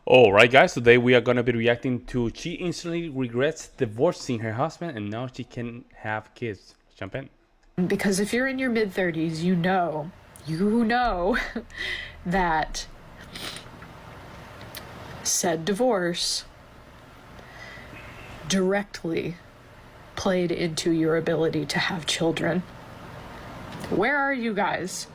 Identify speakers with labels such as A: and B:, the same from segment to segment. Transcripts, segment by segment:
A: All right, guys. Today we are gonna be reacting to she instantly regrets divorcing her husband and now she can have kids. Jump in.
B: Because if you're in your mid 30s, you know that said divorce directly played into your ability to have children. Where are you guys?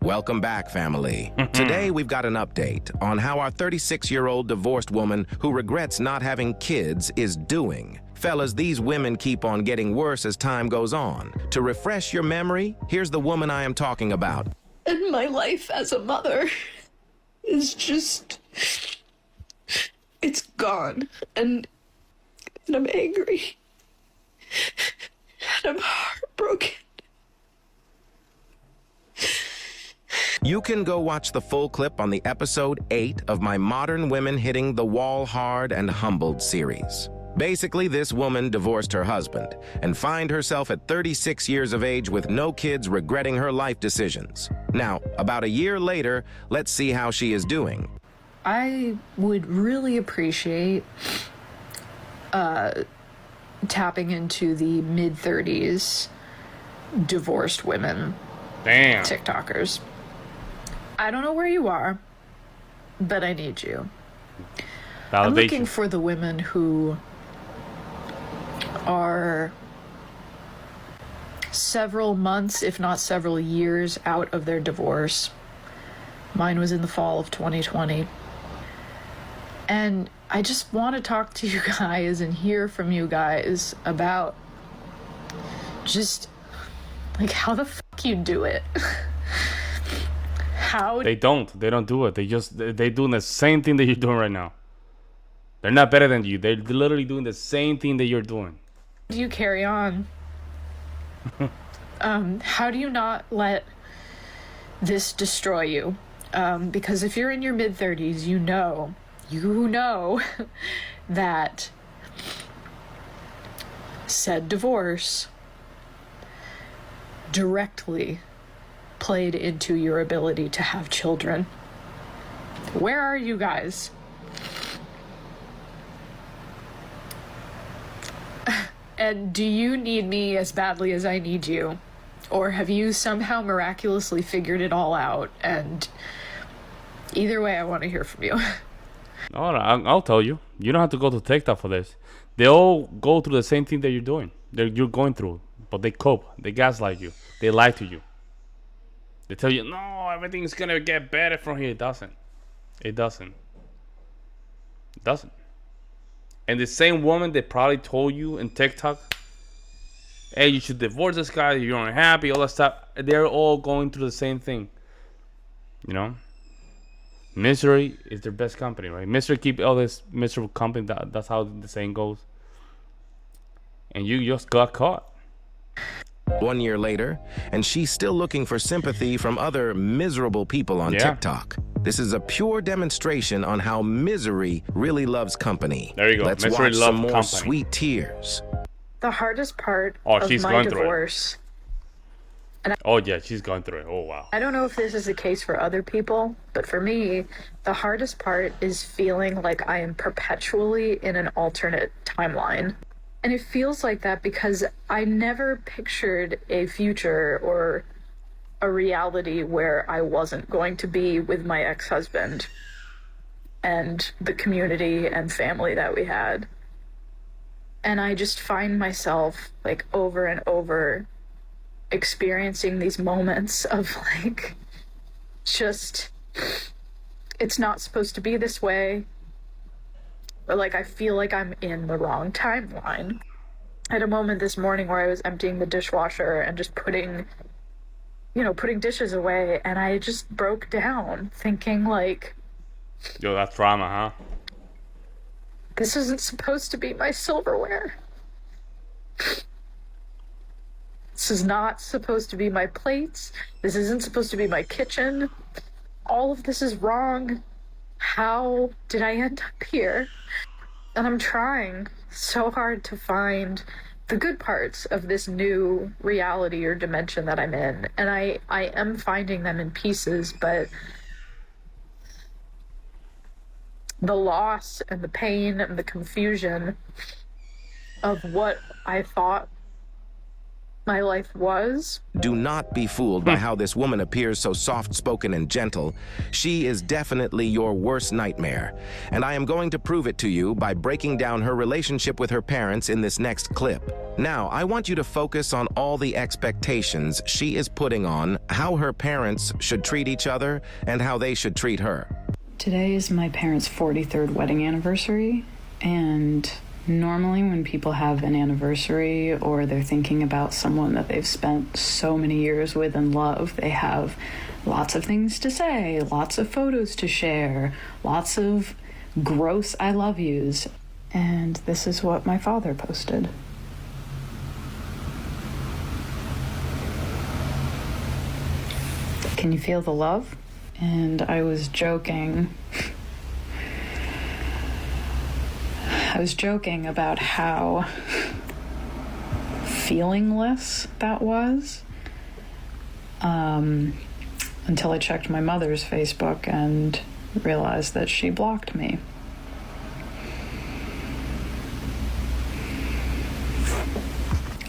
C: Welcome back, family. Today we've got an update on how our 36-year-old divorced woman who regrets not having kids is doing. Fellas, these women keep on getting worse as time goes on. To refresh your memory, here's the woman I am talking about.
B: And my life as a mother is just, it's gone. And I'm angry. And I'm heartbroken.
C: You can go watch the full clip on the episode 8 of my Modern Women Hitting the Wall Hard and Humbled series. Basically, this woman divorced her husband and find herself at 36 years of age with no kids regretting her life decisions. Now, about a year later, let's see how she is doing.
B: I would really appreciate tapping into the mid 30s divorced women
A: Damn.
B: TikTokers. I don't know where you are, but I need you. I'm looking
A: Validation.
B: for the women who are several months, if not several years, out of their divorce. Mine was in the fall of 2020. And I just want to talk to you guys and hear from you guys about just like how the fuck you do it. How
A: They don't do it. They doing the same thing that you're doing right now. They're not better than you. They're literally doing the same thing that you're doing.
B: do you carry on? How do you not let this destroy you? Because if you're in your mid 30s, you know that said divorce directly played into your ability to have children. Where are you guys? And do you need me as badly as I need you? Or have you somehow miraculously figured it all out? And either way, I want to hear from you.
A: All right, I'll tell you. You don't have to go to TikTok for this. They all go through the same thing that you're doing. You're going through, but they cope. They gaslight you. They lie to you. They tell you, no, everything's gonna get better from here. It doesn't. It doesn't. It doesn't. And the same woman that probably told you in TikTok, hey, you should divorce this guy, you're unhappy, all that stuff, they're all going through the same thing. You know? Misery is their best company, right? Misery keep all this miserable company. That's how the saying goes. And you just got caught.
C: 1 year later, and she's still looking for sympathy from other miserable people on
A: Yeah.
C: TikTok. This is a pure demonstration on how misery really loves company.
A: There you go.
C: Let's
A: Misery
C: watch
A: love
C: some more
A: company.
C: sweet tears.
B: The hardest part
A: Oh,
B: of
A: she's
B: my
A: going through it.
B: divorce,
A: Oh yeah, she's going through it. Oh wow.
B: I don't know if this is the case for other people, but for me, the hardest part is feeling like I am perpetually in an alternate timeline. And it feels like that because I never pictured a future or a reality where I wasn't going to be with my ex-husband and the community and family that we had. And I just find myself like over and over experiencing these moments of like, just, it's not supposed to be this way. Or like, I feel like I'm in the wrong timeline. I had a moment this morning where I was emptying the dishwasher and just putting dishes away, and I just broke down thinking like,
A: Yo, that's drama, huh?
B: this isn't supposed to be my silverware. This is not supposed to be my plates. This isn't supposed to be my kitchen. All of this is wrong. How did I end up here? And I'm trying so hard to find the good parts of this new reality or dimension that I'm in. And I am finding them in pieces, but the loss and the pain and the confusion of what I thought my life was.
C: Do not be fooled by how this woman appears so soft-spoken and gentle. She is definitely your worst nightmare, and I am going to prove it to you by breaking down her relationship with her parents in this next clip. Now, I want you to focus on all the expectations she is putting on how her parents should treat each other and how they should treat her.
D: Today is my parents' 43rd wedding anniversary, and normally when people have an anniversary or they're thinking about someone that they've spent so many years with and love, they have lots of things to say, lots of photos to share, lots of gross I love yous. And this is what my father posted. Can you feel the love? And I was joking. I was joking about how feelingless that was until I checked my mother's Facebook and realized that she blocked me.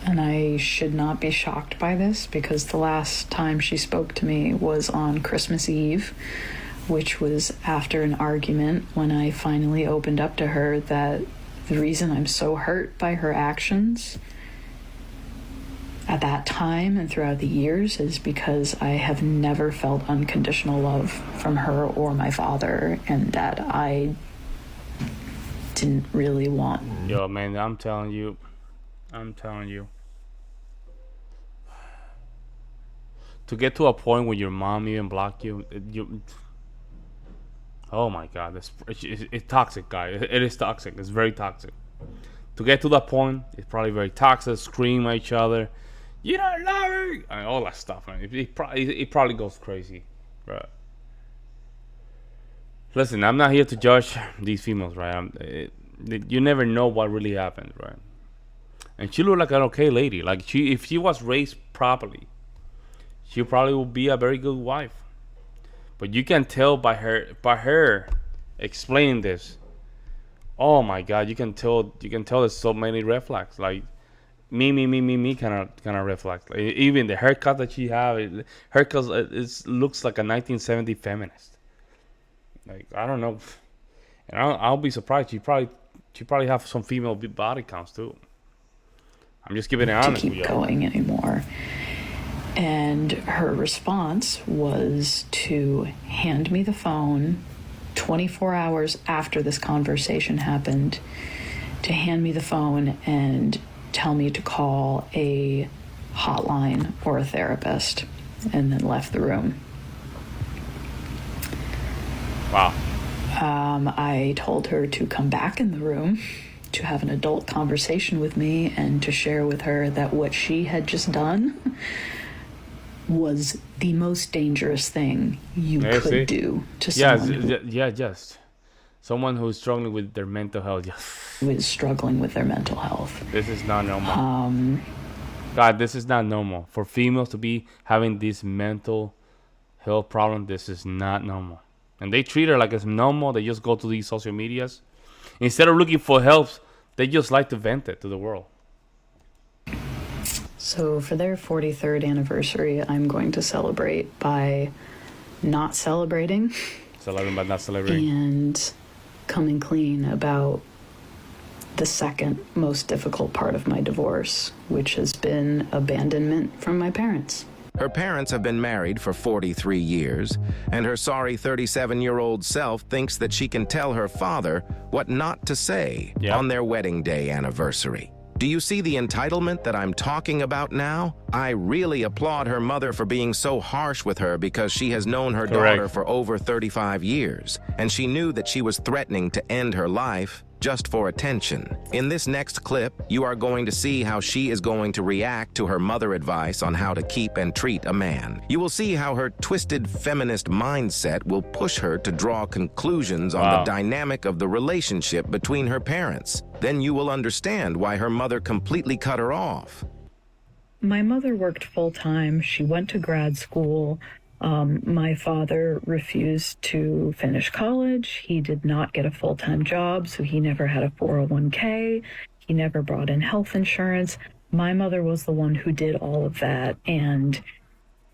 D: And I should not be shocked by this because the last time she spoke to me was on Christmas Eve, which was after an argument when I finally opened up to her that the reason I'm so hurt by her actions at that time and throughout the years is because I have never felt unconditional love from her or my father, and that I didn't really want.
A: Yo, man, I'm telling you. To get to a point where your mom even block you, oh my God, it's toxic, guys. It is toxic. It's very toxic. To get to that point, it's probably very toxic. Scream at each other, you don't love me, and all that stuff, man. It probably goes crazy, right? Listen, I'm not here to judge these females, right? You never know what really happened, right? And she looked like an okay lady. Like if she was raised properly, she probably would be a very good wife. But you can tell by her explaining this. Oh my God, you can tell there's so many red flags. Like me kind of red flags. Like, even the haircut that she have, it looks like a 1970 feminist. Like, I don't know, and I'll be surprised. She probably have some female body counts too. I'm just keeping it honest
D: to
A: with
D: keep
A: you.
D: Going anymore. And her response was to hand me the phone 24 hours after this conversation happened, to hand me the phone and tell me to call a hotline or a therapist, and then left the room.
A: Wow.
D: I told her to come back in the room to have an adult conversation with me and to share with her that what she had just done was the most dangerous thing you could do to someone
A: just someone who's struggling with their mental health.
D: who is struggling with their mental health.
A: This is not normal. God, this is not normal. For females to be having this mental health problem, this is not normal. And they treat her like it's normal. They just go to these social medias. Instead of looking for help, they just like to vent it to the world.
D: So for their 43rd anniversary, I'm going to celebrate by not celebrating.
A: Celebrating by not celebrating.
D: And coming clean about the second most difficult part of my divorce, which has been abandonment from my parents.
C: Her parents have been married for 43 years, and her sorry 37-year-old self thinks that she can tell her father what not to say on their wedding day anniversary. Do you see the entitlement that I'm talking about now? I really applaud her mother for being so harsh with her because she has known her daughter for over 35 years, and she knew that she was threatening to end her life just for attention. In this next clip, you are going to see how she is going to react to her mother advice on how to keep and treat a man. You will see how her twisted feminist mindset will push her to draw conclusions on the dynamic of the relationship between her parents. Then you will understand why her mother completely cut her off.
D: My mother worked full-time. She went to grad school. My father refused to finish college. He did not get a full-time job, so he never had a 401k. He never brought in health insurance. My mother was the one who did all of that, and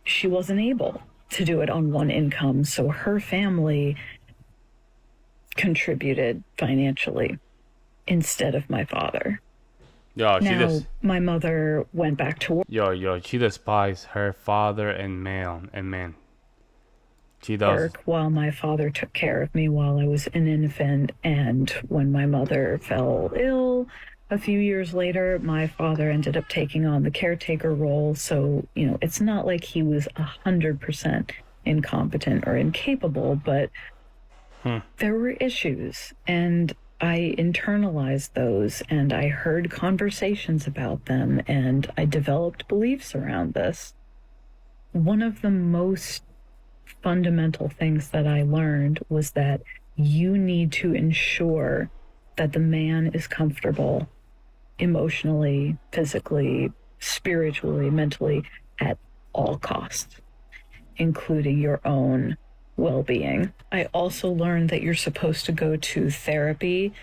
D: she wasn't able to do it on one income, so her family contributed financially instead of my father. Now, my mother went back to
A: Yo, she despises her father and man. She does.
D: work while my father took care of me while I was an infant. And when my mother fell ill a few years later, my father ended up taking on the caretaker role. So, it's not like he was 100% incompetent or incapable, but there were issues. And I internalized those, and I heard conversations about them, and I developed beliefs around this. One of the most fundamental things that I learned was that you need to ensure that the man is comfortable emotionally, physically, spiritually, mentally, at all costs, including your own well-being. I also learned that you're supposed to go to therapy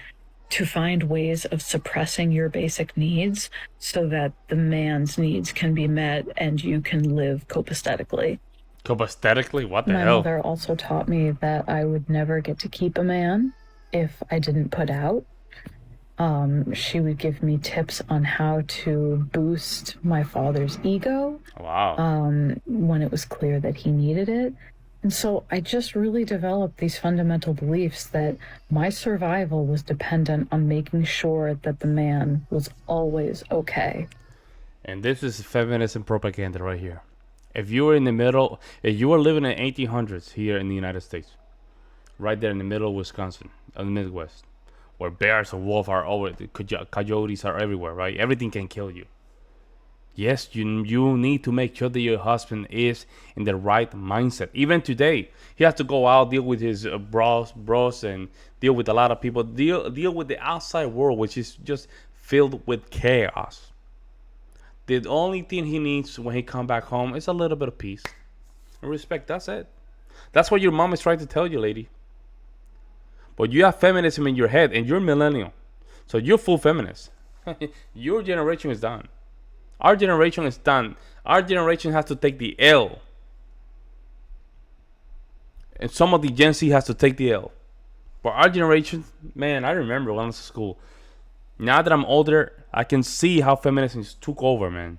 D: to find ways of suppressing your basic needs so that the man's needs can be met and you can live copacetically.
A: Copacetically? What the
D: My
A: hell?
D: mother also taught me that I would never get to keep a man if I didn't put out. She would give me tips on how to boost my father's ego.
A: Wow.
D: When it was clear that he needed it. And so I just really developed these fundamental beliefs that my survival was dependent on making sure that the man was always okay.
A: And this is feminism propaganda right here. If you were in the middle, if you were living in 1800s here in the United States, right there in the middle of Wisconsin, in the Midwest, where bears or wolves are over, coyotes are everywhere, right? Everything can kill you. Yes, you need to make sure that your husband is in the right mindset. Even today, he has to go out, deal with his bros, and deal with a lot of people. Deal with the outside world, which is just filled with chaos. The only thing he needs when he come back home is a little bit of peace and respect. That's it. That's what your mom is trying to tell you, lady. But you have feminism in your head, and you're millennial, so you're full feminist. Your generation is done. Our generation is done. Our generation has to take the L. And some of the Gen Z has to take the L. But our generation, man, I remember when I was in school. Now that I'm older, I can see how feminism took over, man.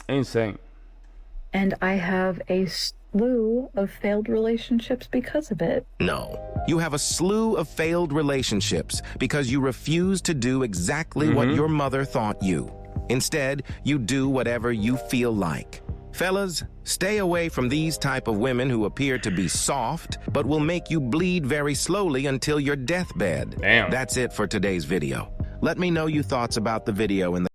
A: Insane.
D: And I have a slew of failed relationships because of it.
C: No. You have a slew of failed relationships because you refuse to do exactly what your mother thought you. Instead, you do whatever you feel like. Fellas, stay away from these type of women who appear to be soft, but will make you bleed very slowly until your deathbed.
A: Damn.
C: That's it for today's video. Let me know your thoughts about the video in the